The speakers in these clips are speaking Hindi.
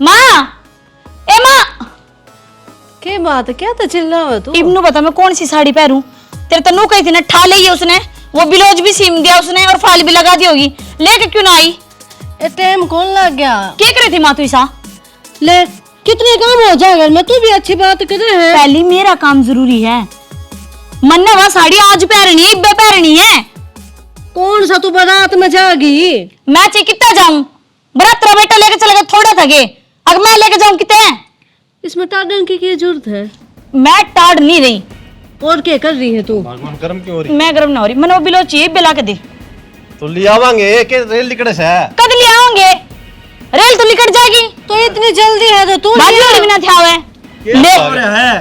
माँ, ए माँ, क्या बात, क्या तो चिल्ला हुआ तू? इब्नू बता मैं कौन सी साड़ी पहनूं? तेरे तन्नू कही थी ना, ठा ली है उसने, वो ब्लाउज भी सीम दिया उसने और फाल भी लगा दी होगी, लेके क्यों ना आई? टाइम कौन लग गया? क्या करे थी माँ तू ऐसा? ले कितने काम हो जाएगा, मैं तू भी अच्छी बात कर रहे है। पहले मेरा काम जरूरी है। मन ने वहाँ साड़ी आज पहननी है, इब्बे पहननी है। कौन सा तू बारात में जाएगी? मैं चाहे कितना जाऊं, बरात बेटा लेके चलेगा थोड़ा थके, अगर मैं लेके जाऊं कितने? इसमें टाड़न की क्या जरूरत है? मैं टाड़ नहीं रही। और क्या कर रही है तू? भगवान गर्म क्यों हो रही? मैं गर्म ना हो रही, मैंने वो बिलो चाहिए बिला के दे। तो ले आवांगे के रेल निकड़े से कद ले आओगे? रेल तो निकट जाएगी। तो इतनी जल्दी है तो तू बाजी वाली बिना था हुए ले है।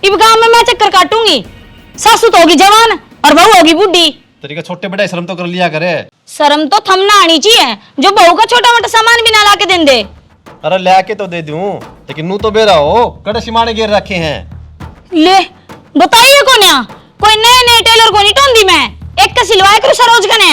इब गांव में मैं चक्कर काटूंगी। सासू तो होगी जवान और बहू होगी बुढ़ी। तेरी का छोटे बड़े शर्म तो कर लिया करे। शर्म तो थमना आनी चाहिए, जो बहू का छोटा मोटा सामान भी ना ला के दे। अरे लाके तो दे दूं, लेकिन नू तो बेरा हो कड़े सिमाने गिर रखे हैं। ले बताइए कोन्या, कोई नए नए टेलर को नहीं टोंदी मैं, एक का सिलवाए करो सरोज कने।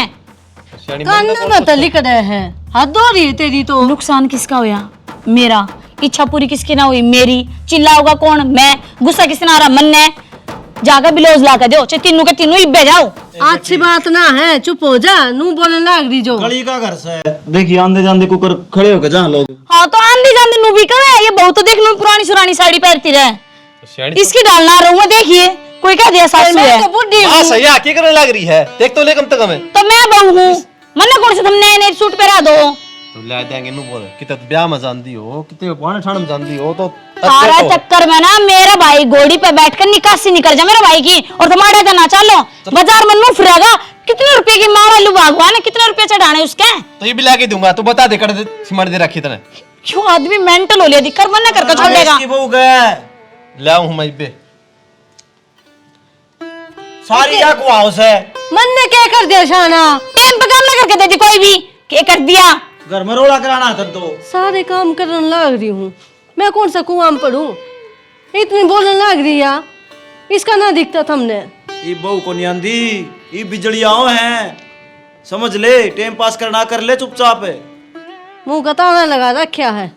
कान्ना में तो लिख रहे हैं, हद हो रही है तेरी तो। नुकसान किसका हुआ? मेरा। इच्छा पूरी किसकी ना हुई? मेरी। चिल्लाओगा कौन? मैं। गुस्सा किसने आ रहा? मन ने। जाकर ब्लाउज ला कर दो, चाहे तीनों के तीनों इब्बे जाओ। अच्छी बात ना है, चुप हो जा, नू बोलने लग रही जो। गली का घर से देखिए आंधे जांधे कुकर खड़े होकर जहाँ लोग। हाँ तो आंधी जांधी नू भी कहे, ये बहुत तो देख लो पुरानी सुरानी साड़ी पहनती रहे। इसकी डालना रहूंगा, देखिए कोई कह दिया सासू है। बुढ़ी हां सही है, क्या करने लग रही है? देख तो ले कम तक हमें। तो मैं बहू हूँ, मन्ना कौन से तुम नए नए सूट पहरा दो। तो ले देंगे नू बोल, कितने ब्याह में जानती हो, कितने पाने ठाण में जानती हो तो सारा चक्कर में ना मेरा भाई घोड़ी पे बैठकर निकासी निकल जा मेरा भाई की, और तुम्हारे तो ना चलो बाजार में नू फिरेगा। कितने रुपए की माँ वालू भगवान है, कितने रुपए चढ़ाने उसके? तो ये भी लाके दूंगा, तू बता दे कर सिमट दे रखी तने। क्यों आदमी मेंटल हो लिया, दिक्कत मन ना करके छोड़ेगा। इसकी बहू गए ले आऊं मैं इब्बे सारी क्या कुआओ से मन ने क्या कर दिया शाना? टाइम पे काम ना करके देती कोई भी, क्या कर दिया? घर में रोड़ा कराना था तो सारे काम करने लग रही हूँ, मैं कौन सा कुआं में पढ़ूं? इतनी बोलने लग रही है, इसका ना दिखता था हमने। ये बहू को नहीं आंधी, ये बिजलियाओ हैं, समझ ले। टाइम पास करना कर ले चुपचाप है। मुंह का ताला लगा रखा है,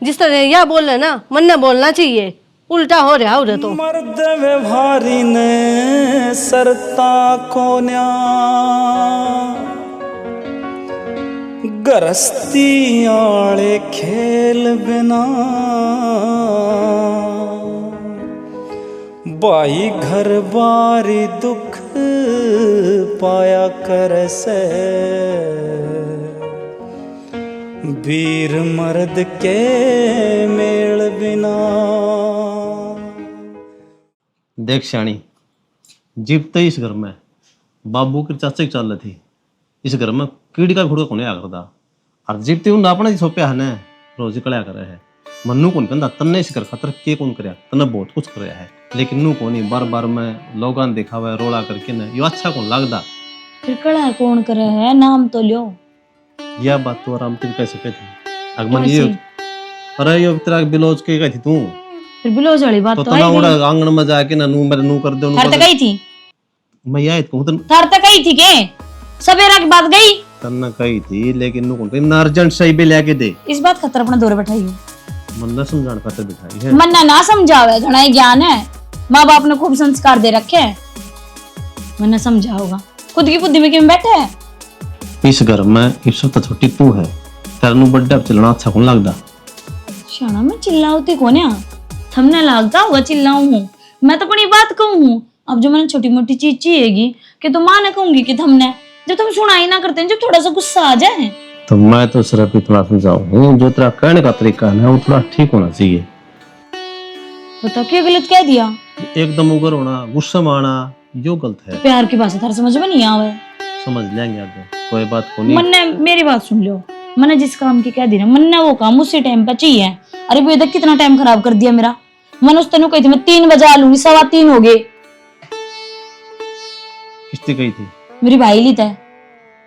जिस तरह यह बोल रहे ना, मन ने बोलना चाहिए, उल्टा हो रहा उधर तो। मर्द व्यवहारी ने सरता कोन्या गरस्ती आले खेल बिना बाई घर बारी दुख पाया कर से वीर मर्द के मेल बिना। देख श्याणी, जीप तो इस घर में बाबू की चाचा की चाल थी, इस घर में कीड़ी का घुड़का कोने आ करता और जीप ते उन अपना सोप्या है ना रोज कड़या करे है। मन्नू कौन कहता तन्ने इस घर खातर के कौन करया, तन्ने बहुत कुछ करया है, लेकिन नू कोनी बार बार में लोगान दिखावा रोला करके ना यो अच्छा कौन लगदा। फिर कड़ा कौन करे है, नाम तो लो। यह बात तो आराम से कैसे कहती अगमन ये अरे यो तेरा बिलोज के कहती तू फिर बिलोज वाली बात तो तो तना उड़ा आंगन में जाके ना नू मेरे नू कर दे थार तक गई थी, मैं याद कहूं तन थार तक गई थी के सवेरा की बात गई तन्ना कही थी, लेकिन नू कौन ना अर्जेंट सही भी लेके दे। इस बात खातर अपना दौरे बैठाई हो। मन ना समझाने खातर बिठाई है। मन ना समझावे, घना ही ज्ञान है, माँ बाप ने खूब संस्कार दे रखे हैं, मन ना समझा होगा, खुद की बुद्धि में क्यों बैठे है? इस घर में इस वक्त छोटी तू है, तेरे नू बड्डा चलना अच्छा कौन लगदा। शाना मैं चिल्लाऊती कौन है? थमने लगता होगा चिल्लाऊं हूँ मैं, तो अपनी बात कहूँ हूँ। अब जो मैंने छोटी मोटी चीज चाहिएगी कि तो माँ ने कहूंगी कि थमने, जब तुम सुनाई ना करते, जब थोड़ा सा गुस्सा आ जाए तो मैं तो सिर्फ इतना समझाऊं, जो तेरा कहने का तरीका है वो थोड़ा ठीक होना चाहिए। बता क्या गलत कह दिया? एकदम उगर होना, गुस्सा में आना, यो गलत है। प्यार की भाषा थारा समझ में नहीं आवे। समझ लेंगे आगे, कोई बात को नहीं। मन ने मेरी बात सुन लो, मैंने जिस काम की कह दी ना, मन ने वो काम उसी टाइम पे चाहिए। अरे वो इधर कितना टाइम खराब कर दिया मेरा। मन उस तेनों कही थी मैं 3 बजे आ लूंगी, 3:15 हो गए। किस्ती गई थी मेरी भाई ली था।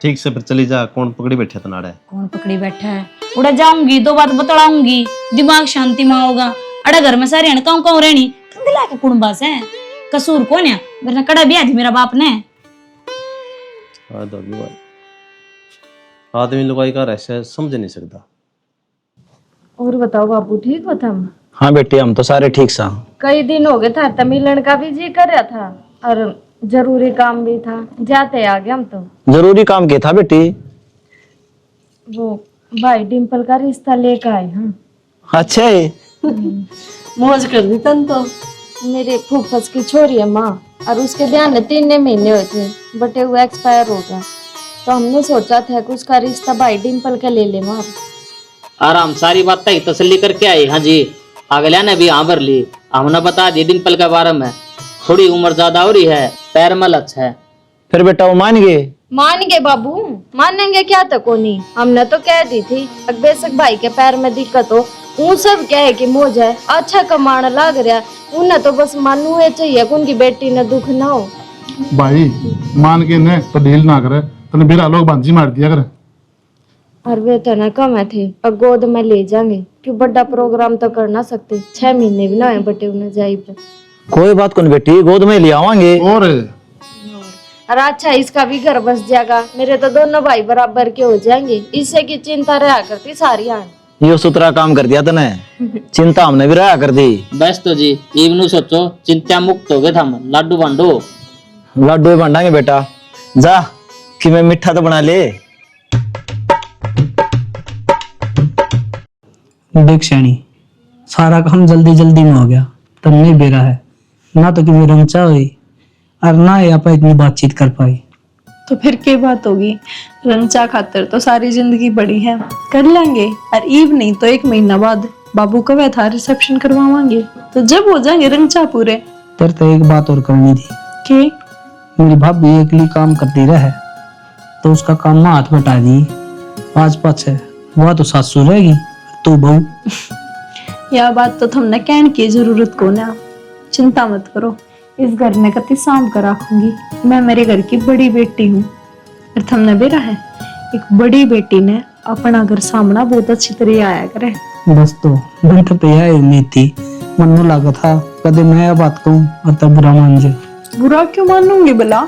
ठीक से फिर चली जा, कौन पकड़ी बैठा था नाड़े? कौन पकड़ी बैठा है? उड़ा जाऊंगी, 2 बात बतलाऊंगी, दिमाग शांति में होगा। अड़ा घर में सारे हन काऊ काऊ रहनी कंदिला के कुड़बा से कसूर कौन है? वरना कड़ा बिया थी मेरा बाप ने। आदमी लुगाई का रहस्य समझ नहीं सकता। और बताओ बाबू, ठीक हो तुम? हाँ बेटी, हम तो सारे ठीक सा। कई दिन हो गए था, मिलन का भी जी कर रहा था और जरूरी काम भी था, जाते आ गए हम तो। जरूरी काम क्या था बेटी? वो भाई डिम्पल का रिश्ता लेकर आए। हाँ, अच्छा है। मौज कर दी तन तो। मेरे फूफस की छोरी है माँ, और उसके ब्याह में 3 महीने हुए थे, बटे हुए एक्सपायर हो गया। तो हमने सोचा था कि उसका रिश्ता भाई डिम्पल का ले ले मार। आराम सारी बात तक तसल्ली करके आई। हाँ जी, अगला ने भी हाँ भर ली। हमने बता दी डिम्पल के बारे में, थोड़ी उम्र ज्यादा हो रही है, पैर में लच है। फिर बेटा वो मान गए? मान गए बाबू, मानेंगे क्या तो कोनी। हमने तो कह दी थी अब बेशक भाई के पैर में दिक्कत हो, वो सब कहे कि मौज है, अच्छा कमाने लग रहा, उन्हें तो बस मानू है चाहिए कि उनकी बेटी ने दुख ना हो। भाई मान के ने तो डील ना करे, तने बेरा लोग बांझी मार दिया करे। और वे तो ना कम थे, अब गोद में ले जाएंगे, क्यों बड़ा प्रोग्राम तो कर ना सकते, 6 महीने भी ना है बटे उन्हें जाई पे। कोई बात कौन बेटी, गोद में ले आवांगे। और अरे अच्छा, इसका भी घर बस जाएगा, मेरे तो दोनों भाई बराबर के हो जाएंगे, इससे की चिंता रहा करती सारी आन। यो सुतरा काम कर दिया तने, चिंता हमने भी रहा कर दी। बस तो जी इवनु सोचो, चिंता मुक्त हो गए हम। लाडू बांडो। लड्डू बांटांगे बेटा, जा कि मैं मिठा तो बना ले। देख श्याणी, सारा काम जल्दी जल्दी में हो गया, तब नहीं बेरा है ना, तो कि मेरा रंचा हुई और ना ही आप इतनी बातचीत कर पाई। तो फिर क्या बात होगी, रंचा खातर तो सारी जिंदगी बड़ी है, कर लेंगे। और ईव नहीं तो 1 महीना बाद बाबू का था रिसेप्शन करवावांगे, तो जब हो जाएंगे रंचा पूरे। तेरे तो एक बात और करनी थी के मेरी भाभी अकेली काम करती रहे, तो उसका काम में हाथ बटा दी। आज पाछे वह तो सासू रहेगी, तू बहू। यह बात तो तुमने कहने की जरूरत को ना, चिंता मत करो, इस घर ने कति साम कर रखूंगी। मैं मेरे घर की बड़ी बेटी हूँ, और तुमने बेरा है एक बड़ी बेटी ने अपना घर सामना बहुत अच्छी तरह आया करे। बस तो मन तो यह उम्मीद थी, मन में लगा था कदे मैं यह बात कहूँ और तब बुरा मान जाए। बुरा क्यों मानूंगी भला,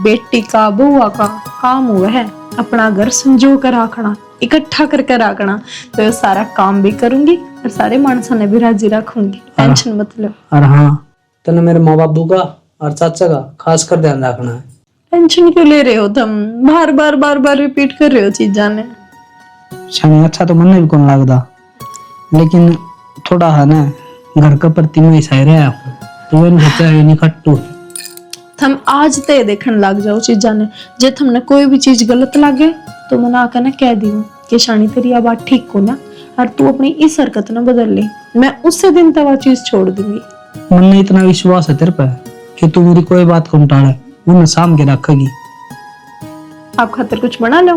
बेटी का बुआ का काम हुआ है अपना घर संजो कर रखना, इकट्ठा करके रखना, तो ये सारा काम भी करूंगी और सारे मानसा ने भी राजी रखूंगी, टेंशन मत लो। और हाँ, तने मेरे माँ बाप का और चाचा का खास कर ध्यान रखना है। टेंशन क्यों ले रहे हो तुम, बार बार रिपीट कर रहे हो चीजा ने। शानी अच्छा तो मन भी कौन लगता, लेकिन थोड़ा है ना घर का प्रति में ऐसा ही रहा हूँ, तो वो सोचा है नहीं खट्टू। तुम आज ते देखने लग जाओ चीजा ने, जे तुमने कोई भी चीज गलत लगे तो मना आकर ना कह दी कि शानी तेरी यह बात ठीक को ना, और तू अपनी इस हरकत न बदल ले, मैं उससे दिन तक वह चीज छोड़ दूंगी। मन में इतना विश्वास है तेरे पे कि तू मेरी कोई बात को टाले, वो मैं साम के रखेगी। आप खातिर कुछ बना लो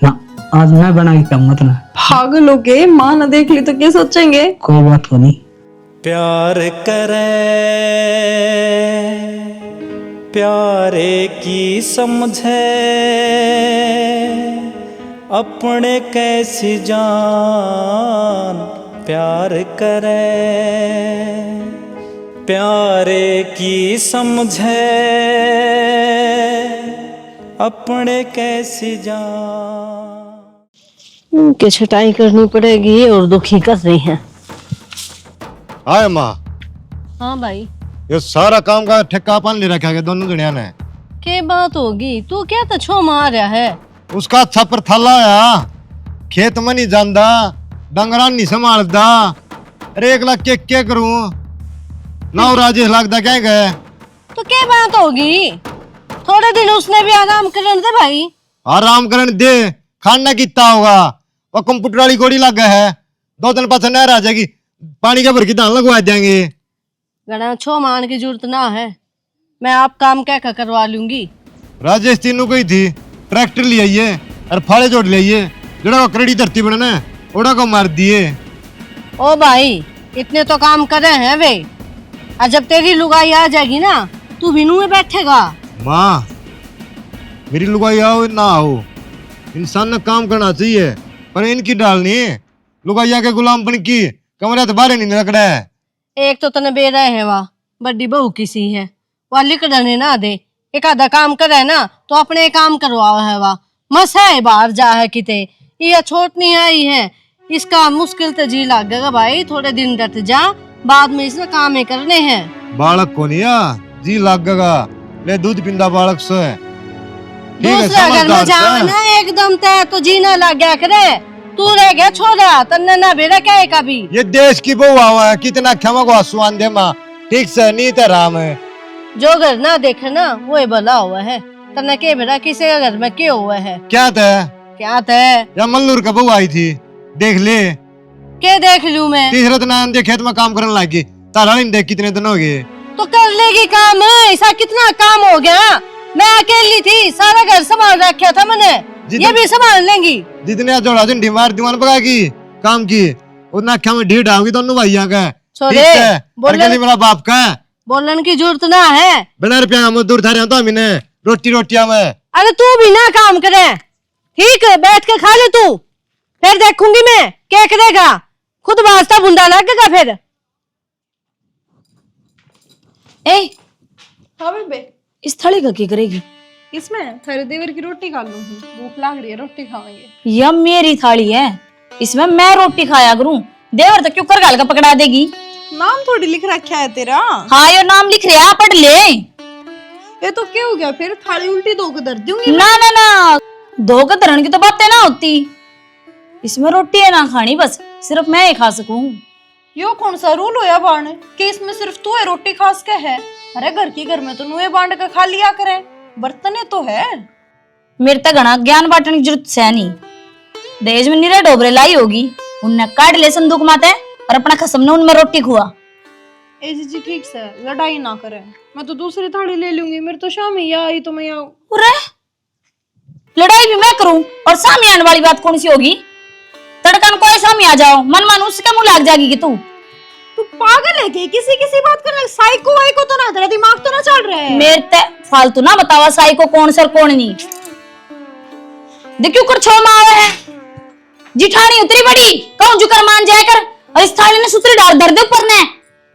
ना, आज मैं बना के कहूँगा तना। पागल हो गए, माँ न देख ली तो क्या सोचेंगे। कोई बात को नहीं। प्यार करे प्यारे की समझे, अपने कैसी जान प्यार करे, प्यारे की समझे अपने कैसी जान। उनके छटाई करनी पड़ेगी और दुखी कर रही हैं। हाय माँ, हाँ भाई, ये सारा काम का ठेका अपन ले रखा है दोनों जणिया ने। क्या बात होगी, तू क्या तो छो मार रहा है। उसका अच्छा पर थला आया, खेत में नहीं जांदा, डंगरा नहीं संभालदा, अरे 1 लाख के करूं ना, राजेश लगता क्या गए। तो क्या बात होगी, थोड़े दिन उसने भी आराम करने दे भाई। आराम करने दे, खाना कितना होगा, वो कंप्यूटर वाली गोली लग गया है, 2 दिन पास नहर आ जाएगी, पानी के भर की धान लगवा देंगे। गणा छो मान की जरूरत ना है, मैं आप काम क्या करवा लूंगी। राजेश तीनों गई थी, ट्रैक्टर ले आइए और फाड़े जोड़ ले आइए, जड़ा करड़ी धरती बना ओड़ा को मार दिए। ओ भाई, इतने तो काम कर रहे हैं वे, और जब तेरी लुगाई आ जाएगी ना, तू बिनू में बैठेगा। माँ, मेरी लुगाई आओ ना आओ, इंसान ने काम करना चाहिए, पर इनकी डालनी लुगाइया के गुलाम बन की कमरे तो बाहर नहीं लग रहा है। एक तो तने बेरा है, वाह बड़ी बहू किसी है, वह लिखने ना दे, एक आधा काम करे ना तो अपने काम करवाओ है, वाह मस है बाहर जा है किते, ये छोट नहीं आई है, इसका मुश्किल तो जी लगेगा भाई, थोड़े दिन डट जा, बाद में इसने काम ही करने हैं। बालक को नहीं जी लगेगा, ले दूध पिंदा बालक से ठीक है, दूसरा घर में समझदार जाओ से। ना एकदम तय तो जीना लग गया करे, तू रह गया छोड़ा तन्ने ना बेड़ा क्या है कभी। ये देश की बहु आवा है, कितना क्षमा को आसमान दे माँ, ठीक से नहीं तो राम है। जो घर ना देखे ना वो भला हुआ है, तन्ने के बेड़ा किसी का घर में क्यों हुआ है। क्या था क्या था या मल्लूर का बहु आई थी, देख ले के देख लूं मैं। तीसरे दिन आंधे खेत में काम करने लगी, तारा नहीं देख कितने दिन हो गए। तो कर लेगी काम, ऐसा कितना काम हो गया, मैं अकेली थी, सारा घर संभाल रखा था मैंने, ये भी संभाल लेंगी। जितने जोड़ा झंडी मार दीवान पका की काम की, उतना अख्या में ढीठ आओगी दोनों भैया का, ठीक है, और गली मेरा बाप का बोलन की जरूरत ना है। बिना रुपया मजदूर था तो हमने रोटी रोटिया में। अरे तू भी ना काम करे, ठीक है, बैठ के खा ले तू, फिर देखूंगी मैं क्या करेगा, खुद वास्ता बुंदा लगेगा फिर। ए हाँ बेबे, इस थाली का क्या करेगी? इसमें थारे देवर की रोटी खा लूं, भूख लग रही है, रोटी खाएंगे। यह मेरी थाली है, इसमें मैं रोटी खाया करूं, देवर तो क्यों कर गाल का पकड़ा देगी? नाम थोड़ी लिख रखा है तेरा। हाँ यो नाम लिख रहा, पढ़ ले। ये तो क्या हो गया फिर, थाली उल्टी दो को धर दूंगी। ना ना ना, दो का धरण की तो बातें ना होती, इसमें रोटी है ना खानी, बस सिर्फ मैं ही खा सकूं। यो कौन सा रूल होया बाण कि इसमें सिर्फ तू है रोटी खास के है? अरे घर की घर में तो नुए बांट के खा लिया करे, बर्तने तो है। मेरे तक घना ज्ञान बांटने की जरूरत है नहीं, दहेज में निरे डोबरे लाई होगी, उनने काट ले संदूक माते और अपना खसम ने उनमें रोटी खुआ। ए जी ठीक से लड़ाई ना करे, मैं तो दूसरी थाली ले लूंगी, मेरे तो शाम ही आई तो मैं आऊं। अरे लड़ाई भी मैं करूं और सामने आने वाली बात कौन सी होगी? तड़कन कोई सामने आ जाओ, मन मन उसके मुंह लग जाएगी कि तू पागल है क्या? किसी किसी बात कर साइको वाइको तो ना, तेरा दिमाग तो ना चल रहा है। मेरे ते फालतू ना बतावा साई को कौन सर कौन नहीं। देखियो कर छो मावे है जिठानी उतरी बड़ी, कहूं जुकर मान जाए कर, और इस थाली ने सूत्री डाल धर दे ऊपर ने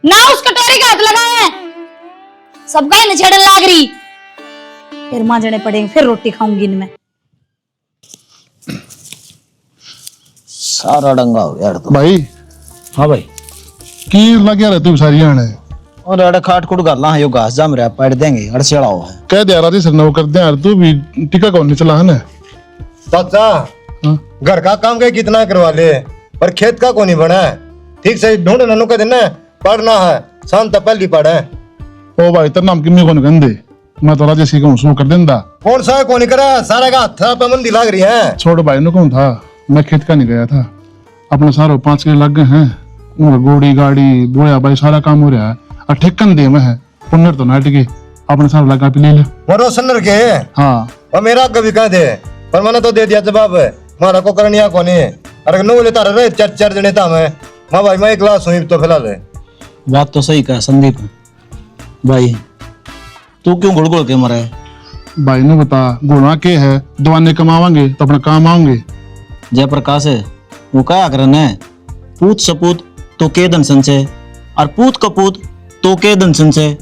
ना, उस कटोरे का हाथ लगाए हैं, सबका ही नछेड़न लाग रही, फिर मांजने पड़ेंगे, फिर रोटी खाऊंगी इनमें। सारा डंगा हो गया यार तो। भाई हाँ भाई, की लग गया रहती सारी आने और अड़ खाट खुट कर ला, यो घास जम रहा पड़ देंगे, अड़सेड़ा हुआ है। कह दे राजी सरना वो कर दे यार, तू भी टिका कौन नहीं चला है ना। चाचा घर का काम के कितना करवा ले, पर खेत का को नहीं बना है, ठीक से ढूंढ ननु का देना पढ़ना है, शांत पहली पढ़ है। ओ भाई तेरा नाम किन्नी कौन गंदे, मैं तो राजे सी कहूं सो कर देंदा। कौन सा को नहीं करा, सारा का हथा पे मंदी लग रही है। छोड़ भाई ने कौन था, मैं खेत का नहीं गया था, अपने सारे 5 किलो लग गए हैं, उनका गोड़ी गाड़ी बोया भाई सारा काम हो रहा है, और ठेकन दे में है पुनर तो नाट के अपने सारा लगा पे ले ले। वो रोशनर के हाँ और मेरा कभी कह दे, पर मैंने तो दे दिया जवाब, मारा को करनिया को नहीं। अरे नो ले तारा रे 4 जने था मैं, मां भाई मैं एक क्लास हुई तो फिलहाल है। बात तो सही कहा संदीप भाई, तू क्यों गुड़ गुड़ के मरा है? भाई ने बता गुना के है, दवाने कमावांगे तो अपना काम आऊंगे। जयप्रकाश है वो क्या करना है, पूत सपूत तो के धन संचय, और पूत कपूत तो के धन संचय,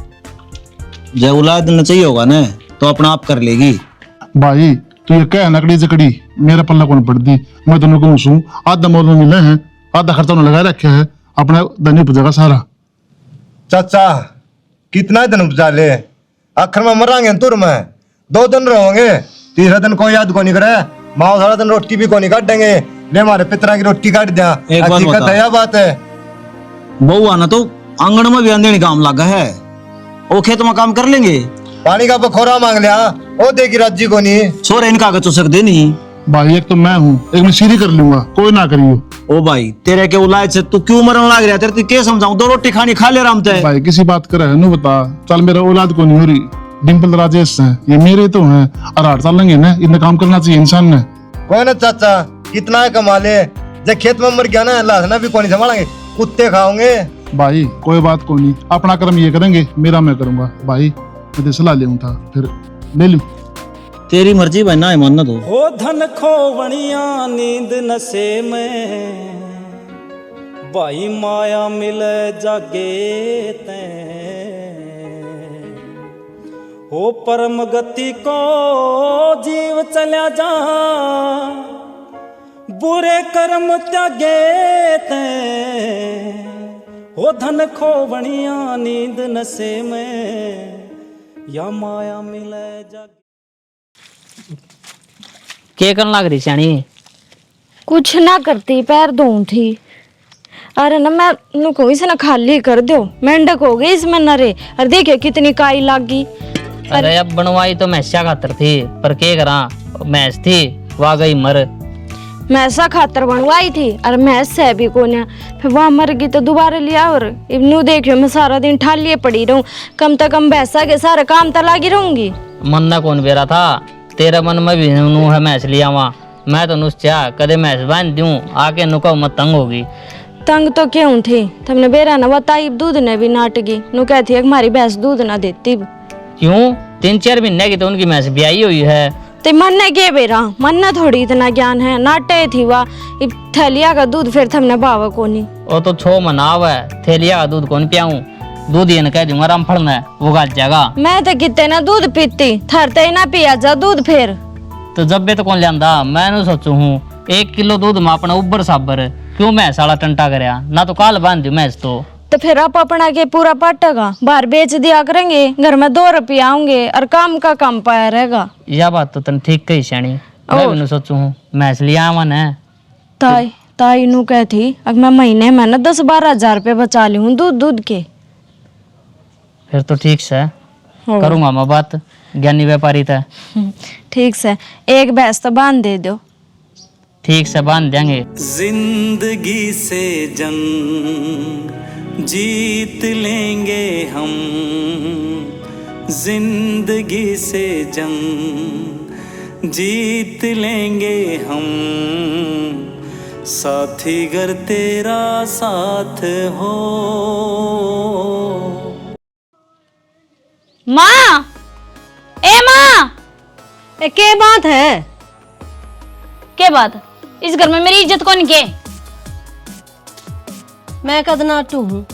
जय औलाद न चाहिए होगा ना तो अपना आप कर लेगी। भाई तू ये कह नकड़ी जकड़ी मेरा पल्ला कौन पड़ दी, मैं दोनों को हूँ, आधा मोल में मिले हैं, आधा खर्चा उन्होंने लगा रखे है, अपना धनी उपजेगा सारा। चाचा कितना दिन उपजा ले, आखिर में मरांगे तुर में, 2 दिन रहोगे, तीसरा दिन कोई याद को नहीं करे, माँ सारा दिन रोटी भी को नहीं काट देंगे, ले हमारे पितरा की रोटी काट दिया। एक बात हकीकत बता। है, यह बात है। बहू आना तो आंगन में भी अंधेरी काम लगा है, वो खेत में काम कर लेंगे। पानी का बखोरा मांग लिया, वो देगी राज्य को नहीं। छोरे इनका आगे तो सकते नहीं। भाई एक तो मैं हूँ, एक मैं सीरी कर लूंगा, कोई ना करियो। ओ भाई तेरे के औलाद से तू क्यों मरने लग रहा है, तेरे क्या समझाऊं, 2 रोटी खानी खा ले आराम से। भाई किसी बात करे है, नु बता, चल मेरा औलाद को नहीं हो रही, डिम्पल राजेश है, ये मेरे तो हैं, और 8 साल लगे ना, इतना काम करना चाहिए इंसान ने। कोई ना चाचा कितना कमा ले, जब खेत में मर गया ना लाशना भी कोई नहीं संभालेंगे, कुत्ते खाओगे। भाई कोई बात को नहीं, अपना कर्म ये करेंगे, मेरा मैं करूंगा। भाई मैं तो सलाह ले था, फिर ले लूं। तेरी मर्जी भाई, ना मानना तो। हो धन खोवणिया नींद नशे में, भाई माया मिले जागे तैं, हो परम गति को जीव चल्या जा, बुरे कर्म त्यागे ते हो धन खोवणिया नींद नशे में या माया मिले जागे। के करन लाग रही सियाणी? कुछ ना करती, पैर धोऊं थी। अरे ना मैं नुको इसे ना खाली कर दो, मेंढक हो गई इसमें नरे। और देखिए कितनी काई लाग गई। अरे अब बनवाई तो मैस्या खातर थी, पर के करा मैस थी वह गई मर। मैसा खातर बनवाई थी और मैस से भी कोन्या, फिर वहां मर गई तो दोबारा लिया। और इब्नू देखियो मैं सारा दिन ठालिए पड़ी रहूं, कम से कम भैंसा के सारे काम तो लागी रहूंगी। मन ना कौन बेरा था, तेरा मन में भी नू है मैस लिया वहाँ। मैं तो नुस चाह कदे मैस बांध दूं, आके नुको मत तंग होगी। तंग तो क्यों थी, तुमने बेरा न बताई दूध ने भी नाटगी नु कहती है हमारी भैंस दूध ना देती। क्यों? 3-4 महीने की तो उनकी मैस ब्याही हुई है। ते मन ने के बेरा, मन ने थोड़ी इतना ज्ञान है। नाटे थी वाह थैलिया का दूध फिर तुमने भावा कोनी। वो तो 6 मनाव है, थैलिया का दूध कौन पियाऊं? दूध ये न कह दूंगा रामफल ने वो गाज जाएगा। मैं तो कितने ना दूध पीती, थरते ना पिया जा दूध। फिर तो जब भी तो कौन लियांदा? मैं सोचू हूँ 1 किलो दूध में अपना उबर साबर क्यों मैस वाला टंटा करया ना, तो काल बांध दू मैस। तो फिर आप अपना के पूरा पाटेगा बाहर बेच दिया करेंगे, घर में 2 रुपया आऊंगे और काम का काम पाया रहेगा। यह बात तो तन ठीक कही श्याणी। मैं भी सोचू हूँ मैस लिया मन है। ताई नू कहती अब मैं महीने में ना 10-12 हजार रुपये बचा ली हूँ दूध के। फिर तो ठीक से करूंगा मैं बात, ज्ञानी व्यापारी था। ठीक से एक भैंस तो बांध दे दो। ठीक से बांध देंगे। जिंदगी से जंग जीत लेंगे हम, जिंदगी से जंग जीत लेंगे हम, साथी घर तेरा साथ हो। माँ, ए माँ, के बात है? के बात? इस घर में मेरी इज्जत कौन के? मैं कद नाटू हूँ,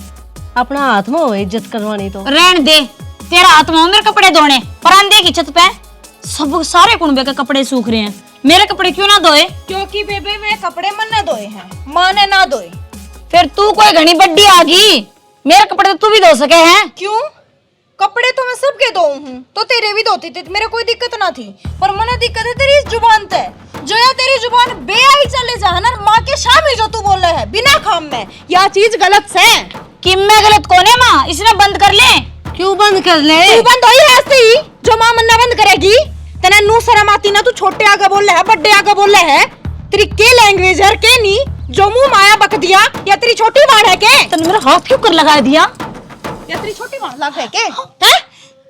अपना हाथ में हो इज्जत करवानी तो। रहन दे, तेरा हाथ में मेरे कपड़े धोने पर की छत पे सब सारे कुनबे के कपड़े सूख रहे हैं, मेरे कपड़े क्यों ना धोए? क्योंकि बेबे वे कपड़े मन ने धोए हैं, माँ ने ना धोए। फिर तू कोई घनी बड्डी आ गई, मेरे कपड़े तो तू भी धो सके हैं। क्यों? कपड़े तो मैं सबके धोऊं हूँ, तो तेरे भी धोती थी, मेरे कोई दिक्कत ना थी। पर मना दिक्कत है तेरी इस जुबान ते, जो या तेरी जुबान बेआई चले जा ना, माँ के शामिल जो तू बोल रहा है बिना काम में, यह चीज गलत से। कि मैं गलत कौन है माँ? इसने बंद कर ले। क्यों बंद कर ले? तू बंद हो ही है ऐसे ही, जो माँ मन्ना बंद करेगी। तेने नू शर्म आती ना, तू छोटे आगे बोल रहा है, बड्डे आगे बोल रहा है। तेरी के लैंग्वेज है के नहीं, जो मुंह माया बक दिया, या तेरी छोटी बाण है के? तूने मेरा हाथ क्यों कर लगा दिया? या तेरी छोटी बाण लाग है के? हैं?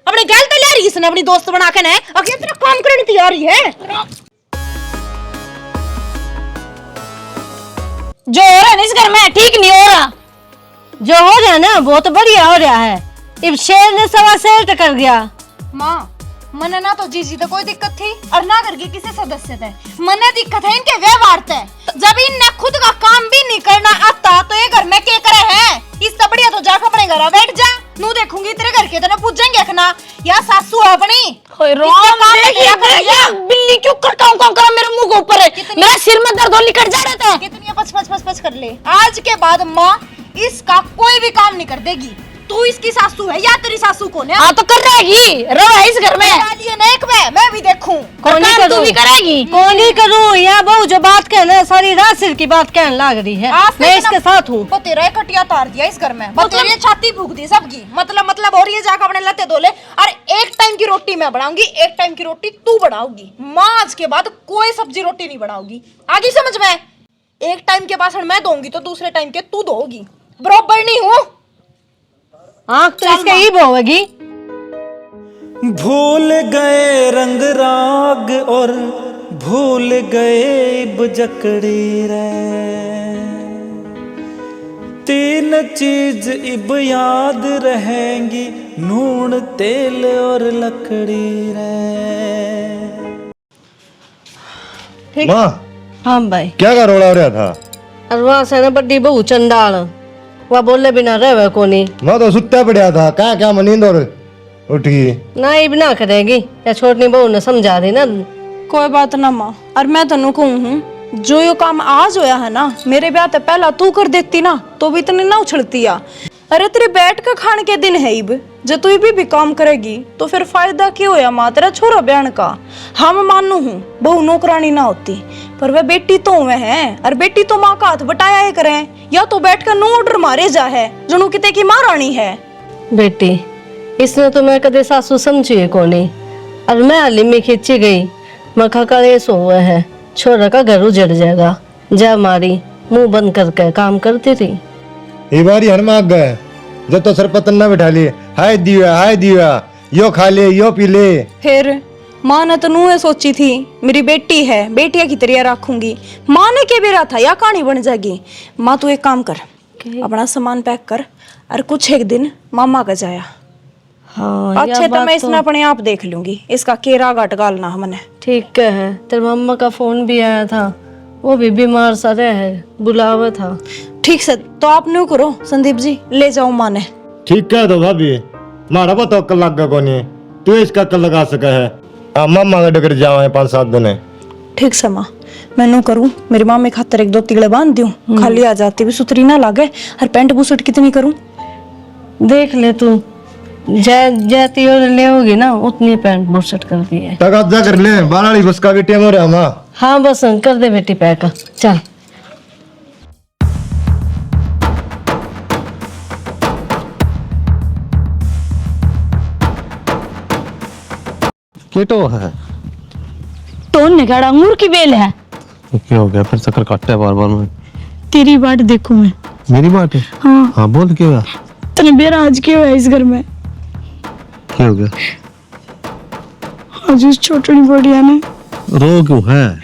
अपने गैल तो ले रही इसने अपनी दोस्त बना के ने, अगर तेरा काम करने तैयार ही है। जो हो रहा है इस घर में ठीक नहीं हो रहा। जो हो रहा है ना बहुत बढ़िया हो रहा है। इब शेर ने 1.25 शेर टकर गया। माँ मने ना तो जीजी तो कोई दिक्कत थी और ना करके किसी सदस्य थे, मने दिक्कत है इनके व्यवहार से। जब इनने खुद का काम भी नहीं करना आता तो ये घर में क्या करे हैं? इससे बढ़िया तो जाकर अपने घर बैठ जा, नू देखूंगी तेरे घर के तो पूछेंगे रखना या सासू है अपनी। बिल्ली क्यों करता हूँ मेरे मुंह के ऊपर, मेरा सिर में दर्द हो निकट जा रहा था। कितनी पच कर ले। आज के बाद माँ इसका कोई भी काम नहीं कर देगी। तू इसकी सासू है या तेरी सासू कौन है? हाँ तो कर रहेगी, रहो इस घर में। मैं भी देखूं कौन ही तू भी करेगी। कौन ही करूं? या बहू जो बात कहना सारी रात सिर की बात कहने लग रही है। मैं इसके साथ हूँ। वो तेरा कटिया तार दिया इस घर में, तेरी छाती फूक दी सबकी। मतलब और ये जाकर अपने लते धो ले। और एक टाइम की रोटी मैं बनाऊंगी, एक टाइम की रोटी तू बनाऊंगी। माँ आज के बाद कोई सब्जी रोटी नहीं बनाऊंगी, आगे समझ में? एक टाइम के बासन मैं दूंगी तो दूसरे टाइम के तू दोगी, बराबर नहीं हूँ। आँख तो इसके ही बोवेगी। भूल गए रंग राग और भूल गए इब जकड़ी रे, 3 चीज इब याद रहेंगी, नून तेल और लकड़ी रे। माँ हाँ भाई क्या का रोड़ा हो रहा था? और वहाँ से ना बड़ी बहू चंडाल वह बोले बिना रहे कोनी। मैं तो सुत्ता पड़ा था, क्या मैं नींद और उठ गई। ना इब ना करेगी या छोटनी बहू ने समझा दी ना। कोई बात ना माँ, और मैं तनु कहूँ हूँ जो यो काम आज होया है ना, मेरे ब्याह तो पहला तू कर देती ना तो भी इतनी ना उछलती आ। अरे तेरे बैठ कर खाने के दिन है इब, जब तू भी काम करेगी तो फिर फायदा क्यों होया माँ तेरा छोरा बयान का। हम मानू हूँ बहु नौकरानी ना होती, पर वह बेटी तो वह है, और बेटी तो माँ का हाथ बटाया है करें, या तो बैठ कर नो ऑर्डर मारे जा है जनू किते की महारानी है। बेटी इसने तो मैं कदे सासू समझी कोनी, और मैं हाली में खींची गई मखा का रेस हुआ है, छोरा का घर उजड़ जाएगा। जा मारी मुंह बंद करके काम करती रही। ये बारी हन आग गए जब तो सरपतन ना बिठा लिए, हाय दिया यो खा ले यो पी ले। फिर माँ ने तो नूहे सोची थी मेरी बेटी है, बेटिया की तरह रखूंगी, माँ ने के बेरा था या कहानी बन जाएगी। माँ तू एक काम कर, अपना सामान पैक कर और कुछ एक दिन मामा का जाया। हाँ, अच्छे तो मैं इसने अपने आप देख लूंगी, इसका केरा घट गालना हमने। ठीक है, तेरे मम्मा का फोन भी आया था, वो भी बीमार सा रहे, बुलावा था। ठीक से तो आप न्यू करो संदीप जी, ले जाओ माँ ने। ठीक कह दो भाभी, मारा बता अक्ल लग गया कोनी, तू इसका अक्ल लगा सका है। मामा का डगर जाओ है 5-7 दिन। ठीक से माँ, मैं न्यू करूँ, मेरी मामी खातर 1-2 तिगड़े बांध दूं, खाली आ जाती भी सुतरी ना लागे। और पैंट बुसट कितनी करूँ देख ले तू, जाती और ले होगी ना उतनी पैंट बुरसट कर दी है। तक कर ले, 12 बस का भी टाइम हो रहा है माँ। हाँ बस कर दे बेटी पैक, चल। केटो है तो निगाड़ा अंगूर की बेल है। क्या हो गया फिर? चक्कर काटता है बार बार में। तेरी बाट देखूं मैं। मेरी बात है? हाँ हाँ बोल, क्या हुआ? तने बेरा आज क्यों है इस घर में? क्या हो गया? आज उस छोटनी बढ़िया ने रो क्यों है?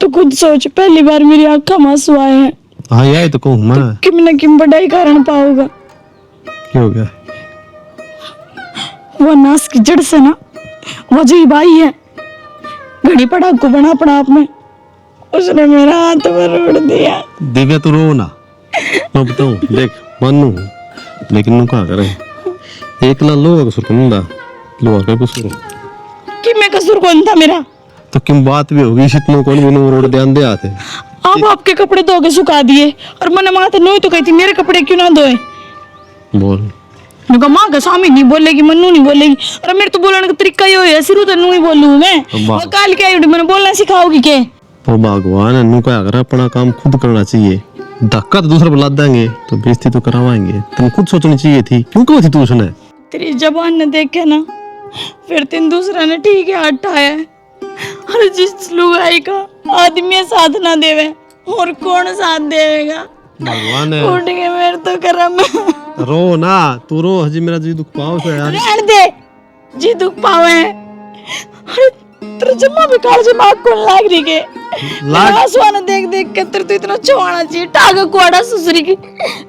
तो खुद सोच, पहली बार मेरी आंखों में आंसू आए हैं। हाँ यार तो कहूँ मैं। किम न किम बड़ाई कारण पाओगा। क्या हो गया? वो नास की जड़ से ना वो जी भाई है, घड़ी पड़ाकू बना अपना आप में, उसने मेरा हाथ में रोड़ दिया। दिव्या तू रो ना, मैं बताऊँ देख मानू, लेकिन नू कहाँ करे एक ला लो कसूर कौन दा लो का कसूर कि मैं कसूर कौन था मेरा? तो किम बात भी होगी शितनो कौन भी नू रोड ध्यान दे आते। आप आपके कपड़े धो के सुखा दिए और मैंने माँ तो तो कही थी मेरे कपड़े क्यों ना धोए। बोल नुका माँ का स्वामी नहीं बोलेगी, मन्नू नहीं बोलेगी, और मेरे तो बोलने का तरीका यो है, सिरू तो नू ही बोलूं मैं। वो काल क्या मैंने बोलना सिखाओगी के? वो भगवान है, नू क्या कर अपना काम खुद करना चाहिए। धक्का तो दूसरा बुला देंगे तो बेइज्जती तो करवाएंगे, तुम खुद सोचनी चाहिए थी। क्यों कहो थी तू उसने? तेरी जबान ने देखे ना, फिर तीन दूसरा ने ठीक है हटाया है। अरे जिस लुगाई का आदमी साथ ना देवे और कौन साथ देवेगा? भगवान है, उठ के मेरे तो करम। रो ना तू, रो हजी मेरा जी दुख पाओ से यार। रहने दे जी दुख पावे। अरे तेरे जम्मा में काल से मां कौन लाग रही के आसमान देख देख के तेरे तो इतना चवाना चाहिए, टाग कोड़ा सुसरी की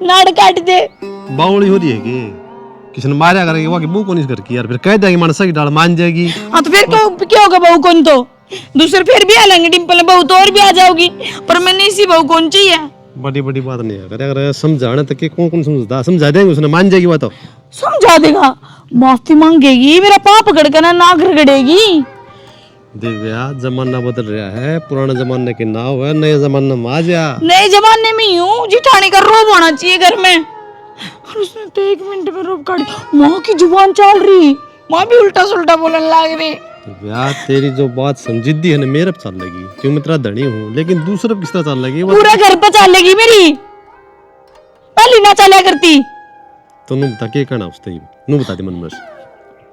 नाड़ काट दे। बावली हो रही है कि किसी ने मारा करेंगे वो कि बहू कौन इस घर की यार, फिर कह देंगे मनसा की डाल मान जाएगी। हाँ तो फिर क्या होगा? बहू कौन तो दूसरे फिर भी आ लेंगे डिम्पल, बहू तो और भी आ जाओगी, पर मैंने इसी बहू कौन चाहिए। बड़ी बड़ी बात नहीं है, अगर समझाने तक कौन कौन समझता, समझा देंगे उसने मान जाएगी। बात समझा देगा, माफी मांगेगी, मेरा पाप पकड़ कर ना नाक रगड़ेगी। दिव्या जमाना बदल रहा है, पुराने जमाने के ना हुआ, नए जमाने में आ जा। नए जमाने में ही हूँ, जिठानी का रोब होना चाहिए घर में। और उसने तो 1 मिनट में रोब काट, माँ की जुबान चल रही, माँ भी उल्टा सुल्टा बोलने लग रही। दिव्या तेरी जो बात समझिद्दी है ना मेरे पे चल लगी, क्यों मैं तेरा धनी हूँ, लेकिन दूसरे पे किस तरह चल लगी? पूरा घर पे चल लेगी मेरी, पहली ना चला करती। तो नू बता के कहना उससे, नू बता दे मन में।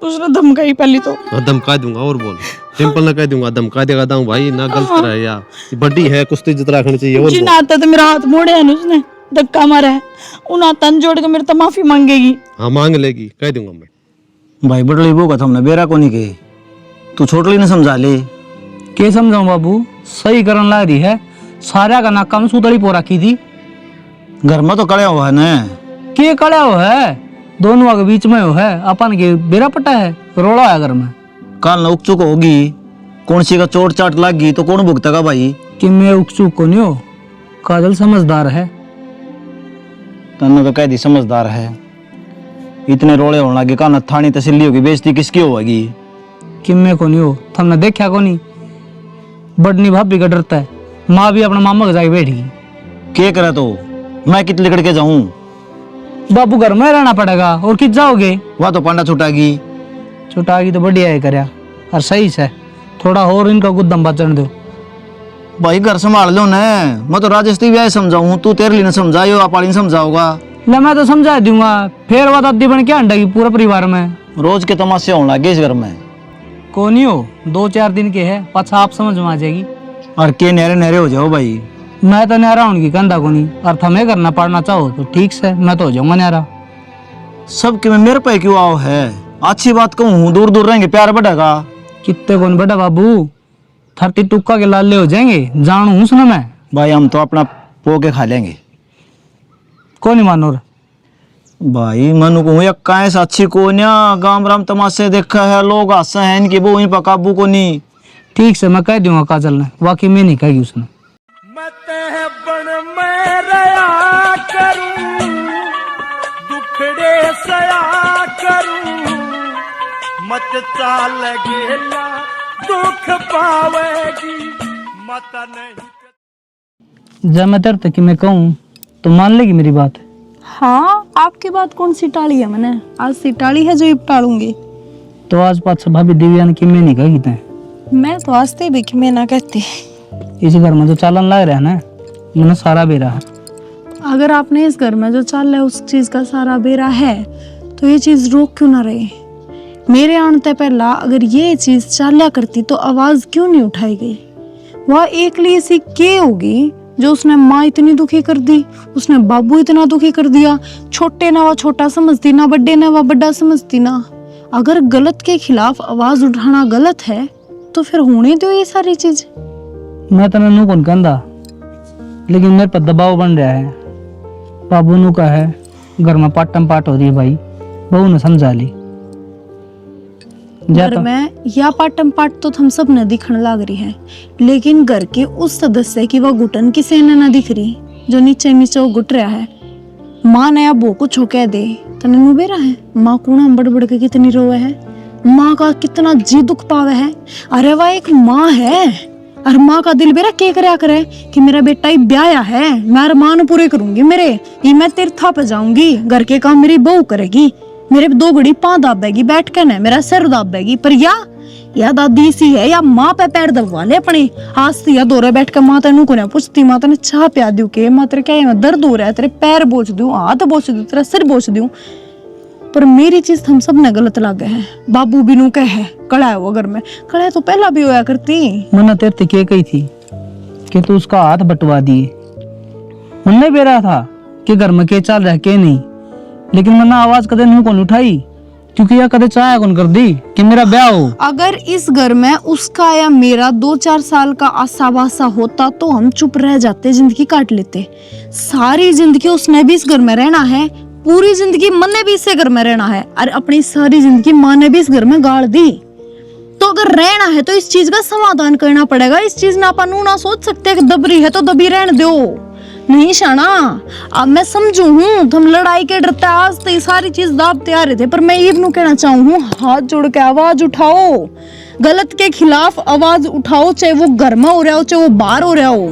उसने धमकाई पहली तो। धमका दूंगा और बोल, सिंपल ना कह दूंगा, धमका देगा दाऊं भाई ना गलत तरह है या बड़ी है, कुछ तो इज्जत रखनी चाहिए। और जिन आता तो मेरा हाथ मोड़े है उसने, धक्का मारा है, उन हाथों जोड़ के मेरे तो माफी मांगेगी। हाँ मांग लेगी, कह दूंगा मैं। भाई बड़ली वो कथा हमने बेरा को नहीं कही, तू छोटली ने समझा ले। के समझाऊं बाबू, सही करन ला रही है, सारा का ना कम सुतली पोरा की थी। घर में तो कड़े हुआ है ना, के कड़ा हो है, दोनों के बीच में हो है, अपन के बेरा पटा है, रोड़ा है घर में। काल उक चुक होगी, कौन सी का चोट चाट लग गई तो कौन भुगतेगा भाई? कि मैं उकचुक को नहीं हो, काजल समझदार है। तन्ने तो कह दी समझदार है, इतने रोड़े होने लगे, कान थानी तसल्ली होगी, बेइज्जती किसकी होगी? कि मैं को नहीं हो, तुमने देखा को नहीं, बड़नी भाभी का डरता है, माँ भी अपना मामा के जाके बैठी। क्या करे तो मैं कित लेकर के जाऊं? बाबू घर में रहना पड़ेगा और कित जाओगे? वह तो पांडा छुटागी। छुटागी तो बढ़िया है करया और सही से थोड़ा और इनका गुद्दम बचन दो। भाई घर संभाल लो न। मैं तो राजस्थी भी समझाऊं, तू तेरे लिए न समझायो, आप समझाओगा। ले मैं तो समझा दूंगा, फिर वो दादी बन के अंडा की पूरे परिवार में। रोज के तमाशे होने लगे इस घर में। कौन ही हो, 2-4 दिन के है, पाछा आप समझ में आ जाएगी। और के नहरे नहरे हो जाओ भाई। मैं तो न्यारा उनकी कंधा को नहीं, और तुम्हें करना पड़ना चाहो तो ठीक से, मैं तो हो जाऊंगा न्यारा। सब के में मेरे पे क्यों आओ है? अच्छी बात कहूँ, दूर दूर रहेंगे प्यार बढ़ेगा। कितने कौन बड़ा बाबू, 30 टुक्का के लाले हो जाएंगे, जानू हूँ सुना मैं। भाई हम तो अपना पो के खा लेंगे। कौन ही मानो भाई मनु को एक कांस अच्छी को न्या गांव राम तमाशे देखा है, लोग हंसे हैं इनकी वो इन पर काबू को नहीं। ठीक से मैं कह दूंगा काजल ने, वाकई में नहीं कहेगी उसने। दुखड़े सया करूं मत चाल गेला दुख पावेगी मत नहीं। जब मैं तेरे तक मैं कहूँ तो मान लेगी मेरी बात? हाँ, आपकी बात कौन सी टाली है? मैंने आज सी टाली है जो ये टालूंगी। तो आज पाँच भाभी दिव्या ने कि मैं नहीं कही तैं। मैं तो आज भी कि मैं ना कहती। इस घर में जो चालन लग रहा है ना, मैंने सारा बेरा है। अगर आपने इस घर में जो चल रहा है उस चीज का सारा बेरा है तो ये चीज रोक क्यों ना रही? मेरे आने से पहला अगर ये चीज चाल्या करती तो आवाज क्यों नहीं उठाई गई? वह एकली सी के होगी जो उसने माँ इतनी दुखी कर दी, उसने बाबू इतना दुखी कर दिया। छोटे ना वह छोटा समझती, ना बड़े ना वह बड़ा समझती ना। अगर गलत के खिलाफ आवाज उठाना गलत है तो फिर होने दो ये सारी चीज। मैं तो नू कौन कहता, लेकिन मेरे पर दबाव बन रहा है। बाबू नु का है घर में पाटम पाट हो रही है भाई, बहू ने समझा ली। घर में या पाटम पाट तो हम सब न दिखने लग रही है, लेकिन घर के उस सदस्य की वह घुटन किसी ने न दिख रही जो नीचे नीचे घुट रहा है। माँ ने अब वो कुछ हो कह दे तने नु बेरा है, माँ कूड़ा बड़ बड़ के कितनी रोवे है, माँ का कितना जी दुख पावे है। अरे वह एक माँ है और माँ का दिल बेरा के करया करे कि मेरा बेटा ही ब्याया है, मैं अरमान पूरे करूंगी मेरे, ये मैं तीर्था पे जाऊंगी, घर के काम मेरी बहू करेगी, मेरे 2 घड़ी पाँव दाबेगी बैठ के न, मेरा सिर दाबेगी। पर या दादी सी है या माँ पे पैर दबवा ले अपने हाथ से, या दौरे बैठ के माँ तेनू को ना पूछती, माँ तेने चाह पिया दू के, माँ तेरे क्या दर्द हो रहा है, तेरे पैर बोझ दूं, हाथ बोझ दूं, तेरा सिर बोझ दूं। पर मेरी चीज हम सब ने गलत लगे है। बाबू बिनू कहे कड़ा है वो घर में, कड़ा तो पहला भी होया करती। मैंने तेरे से क्या कही थी कि तू उसका हाथ बटवा दिए। मैंने बेरा था कि घर में के चल रहा के नहीं, लेकिन मैंने आवाज कदे नहीं कौन उठाई, क्योंकि यह कदे चाहे कौन कर दी कि मेरा ब्याह हो। अगर इस घर में उसका या मेरा 2-4 साल का आसा वासा होता तो हम चुप रह जाते, जिंदगी काट लेते। सारी जिंदगी उसने भी इस घर में रहना है, पूरी जिंदगी मन ने भी इस घर में रहना है, और अपनी सारी जिंदगी माँ ने भी इस घर में गाड़ दी। तो अगर रहना है तो इस चीज का समाधान करना पड़ेगा। इस चीज ना अपन ना सोच सकते कि दबरी है तो दबी रहने दो, नहीं शाना। अब मैं समझू हूँ तुम लड़ाई के डरते आज तो ये सारी चीज दाबते आ रहे थे, पर मैं ये भी कहना चाहूँ हूँ, हाथ जोड़ के आवाज उठाओ, गलत के खिलाफ आवाज उठाओ, चाहे वो घर में हो रहा हो चाहे वो बाहर हो रहा हो।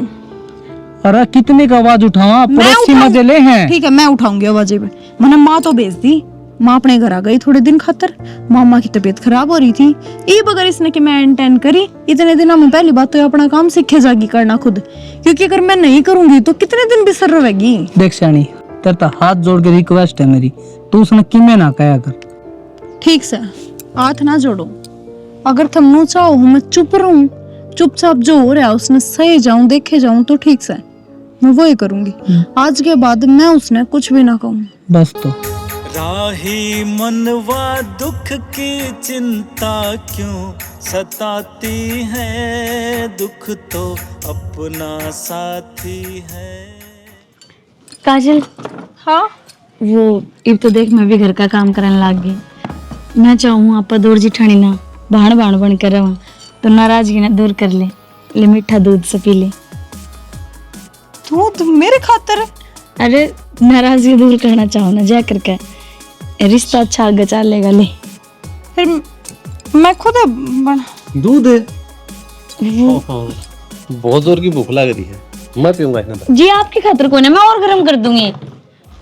अरे कितने का आवाज उठावा, पड़ोसी मजे हैं। ठीक है मैं उठाऊंगी आवाज। मैंने माँ तो भेज दी, माँ अपने घर आ गई थोड़े दिन खातर, मामा की तबीयत खराब हो रही थी। ये बगैर इसने कि मैं एंटेन करी, इतने दिनों में पहली बात तो अपना काम सीखे जागी करना खुद, क्योंकि अगर मैं नहीं करूंगी तो कितने दिन बिसर रहेगी। देख सियानी, तेरे तो हाथ जोड़ के रिक्वेस्ट है मेरी, तू उसने किमे ना कहा कर। ठीक से हाथ ना जोड़ो, अगर तुम नो चाहो मैं चुप रहूं, चुपचाप जो हो रहा है उसने सही जाऊं देखे जाऊं तो ठीक से मैं वही करूंगी। आज के बाद मैं उसने कुछ भी ना कहूं बस। तो राही मनवा दुख की चिंता क्यों सताती है, दुख तो अपना साथी है। काजल, हाँ वो अब तो देख मैं भी घर का काम करने लग गई। मैं चाहूँ आप दूर जिठानी ना भाण भाण बन कर रहा तो नाराजगी ना दूर कर ले मीठा दूध से पी ले। तू मेरे खातर? अरे नाराजगी दूर करना चाहो ना, जा करके रिश्ता अच्छा आगे चलेगा। ले फिर मैं खुद बना दूध वो बहुत जोर की भूख लग रही है, मैं पीऊंगा इतना। जी आपकी खातर कौन है, मैं और गर्म कर दूंगी।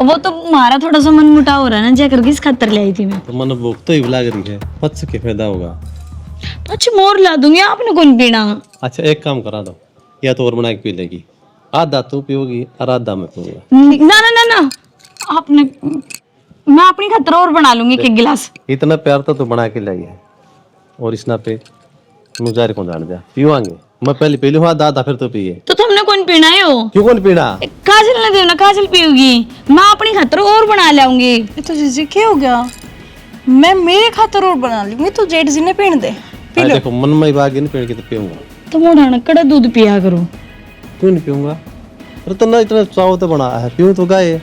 वो तो हमारा थोड़ा सा मन मुटाव हो रहा है ना, जा करके इस खातर ले आई थी मैं। तो मन भूख तो ही लग रही है, पच के फायदा होगा। अच्छा मोर ला दूंगी, आपने कौन पीना? अच्छा एक काम करा दो, या तो और बना के पी लेगी, आधा तू पियोगी और आधा मैं पीऊंगा। ना ना ना ना, आपने, मैं अपनी खातर और बना लूंगी एक गिलास। इतना प्यार तो तू बना के लाई है, और इस ना पे मुझारे को जान जा पीवांगे। मैं पहले पी लूँ आधा, फिर तो पिए। तो तुमने कौन पीना है? हो क्यों कौन पीना? काजल ने देना, काजल पीऊगी, मैं अपनी खातर और बना लाऊंगी। तो जीजी क्या हो गया, मैं मेरे खातर और बना लूंगी, तो जेठ जी ने पीने दे। अरे देखो मन में बागी नहीं पीने की तो पीऊंगा। तो मोढ़ा कड़ा दूध पिया करो। क्यों नहीं पीऊंगा? अरे तो ना इतना चाव तो बना है, पीऊं तो गाय।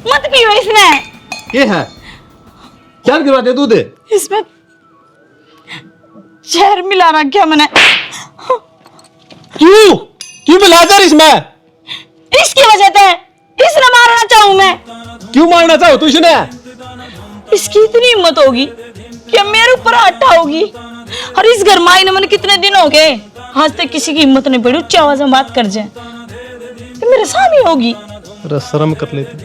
मत पियो इसमें। ये है क्या गिरा दे दूध? इसमें जहर मिला रखा मैंने। क्यों क्यों मिला दे इसमें? इसकी वजह से इसने मारना चाहूं मैं। क्यों मारना चाहो तू इसने? इसकी इतनी हिम्मत होगी कि अब मेरे ऊपर हट्टा होगी। और इस घर माई ने मैंने कितने दिन हो गए, आज तक किसी की हिम्मत नहीं पड़ी ऊंची आवाज में बात कर जाए। तो मेरे सामने होगी। अरे शर्म कर लेती,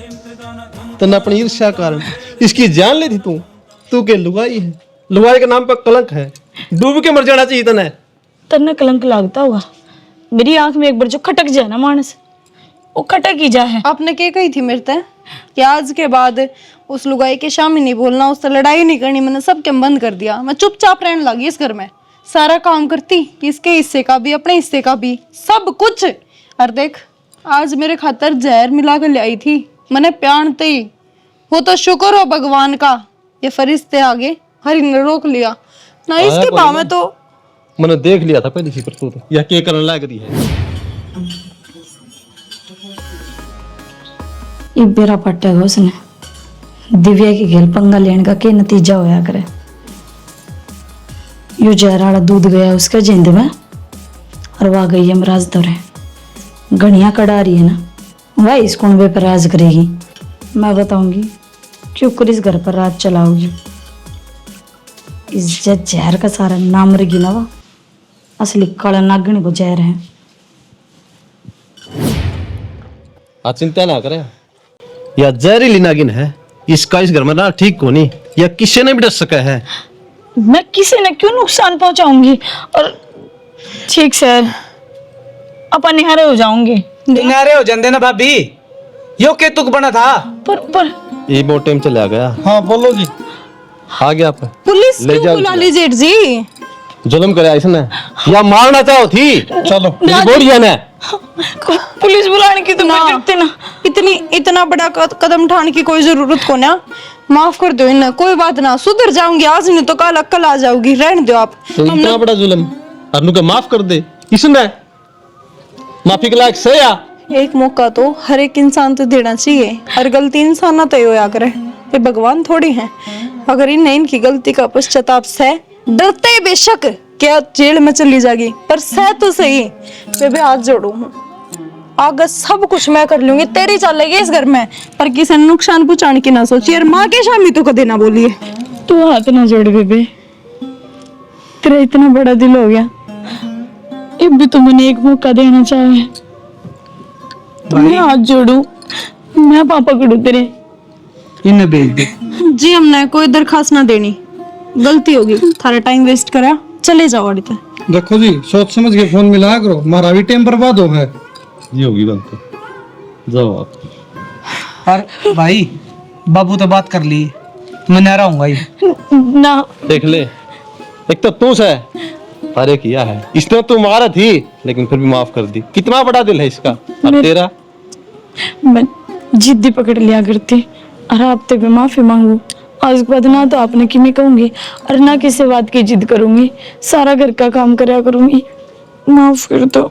तने अपनी ईर्ष्या कारण इसकी जान ली थी। तू के लुगाई है, लुगाई के नाम पर कलंक है, डूब के मर जाना चाहिए तने। तन्ने कलंक लगता होगा, मेरी आंख में एक बार जो खटक जाए ना मानस, वो खटक ही जाए। आपने क्या कही थी मेरे से कि आज के बाद उस लुगाई के शामी नहीं बोलना, उससे लड़ाई नहीं करनी। मैंने सब के बंद कर दिया, मैं चुपचाप रहने लगी इस घर में, सारा काम करती, इसके हिस्से का भी अपने हिस्से का भी सब कुछ। और देख आज मेरे खातर जहर मिला कर ले आई थी, मैंने प्यानते ही। वो तो शुक्र हो भगवान का, ये फरिश्ते आगे हरी ने रोक लिया ना, इसके पाँव में तो मैंने देख लिया था पहले ही करतूत, यह क्या करने लग रही है। ये बेरा पट्टेगा उसने, दिव्या की खेल पंगा लेने का क्या नतीजा होया करे। यू जहर वाला दूध गया उसके जिंद में, और वह गई यमराज दौरे। गणिया कड़ा रही है ना, वह इस कुंबे पर राज करेगी। मैं बताऊंगी क्यों कर इस घर पर राज चलाओगी। इज्जत जहर का सारा नाम रहेगी ना, वह असली काला नागणी को जहर है। चिंता ना करे, या जहरीली नागिन है, इसका इस घर में ना ठीक को नहीं, या किसी ने भी डर सका है। मैं किसी ने क्यों नुकसान पहुंचाऊंगी, और ठीक से अपन निहारे हो जाऊंगे। निहारे हो जाते ना भाभी, यो के तुक बना था। पर ये बहुत टाइम चला गया। हाँ बोलो जी। आ गया आप पुलिस क्यों बुला ली जेठ जी? जुल्म करे इसने, या मारना चाहो थी? चलो बोलिए ना, पुलिस बुलाने की तो ना, इतना बड़ा कदम उठाने की कोई जरूरत को ना। माफ कर दो इन्हें, कोई बात ना, सुधर जाऊंगी आज, नहीं तो कल आ जाओगी, रहने दो आप। तो इतना बड़ा जुल्म अरनू के माफ कर दे, इसने माफी के लायक से या? एक मौका तो हर एक इंसान तो देना चाहिए, और गलती इंसान ना तय होया करे, ये भगवान थोड़ी है। अगर इन्हें इनकी गलती का पश्चाताप से डरते बेशक क्या जेल में चली जाएगी, पर सह तो सही। मैं हाथ जोड़ू हूँ, आगे सब कुछ मैं कर लूंगी, तेरी चलेगी इस घर में, पर किसी ने नुकसान पहुंचाने की ना सोची। और माँ के शामी तो कदे ना बोलिए। तू हाथ ना जोड़ बेबे, तेरा इतना बड़ा दिल हो गया, अब भी तू मुझे एक मौका देना चाहे तो मैं हाथ जोड़ू, मैं पापा करूँ तेरे। इन्हें भेज दे जी, हमने कोई दरखास्त ना देनी, गलती होगी, थारा टाइम वेस्ट करा, चले जाओ अड़ी तक। देखो जी, सोच समझ के फोन मिला करो, हमारा भी टाइम बर्बाद हो है। ये होगी बात तो जाओ आप। और भाई बाबू तो बात कर ली, मैं नहीं रहूंगा ही ना। देख ले, एक तो तू से अरे किया है इसने, तू मारा थी लेकिन फिर भी माफ कर दी। कितना बड़ा दिल है इसका। और तेरा? मैं जिद्दी पकड़ लिया करती, और आपसे भी माफी मांगू। आज के बाद ना तो आपने कि मैं कहूंगी, और ना किसी बात की जिद करूंगी, सारा घर का काम करा करूंगी। माफ कर दो।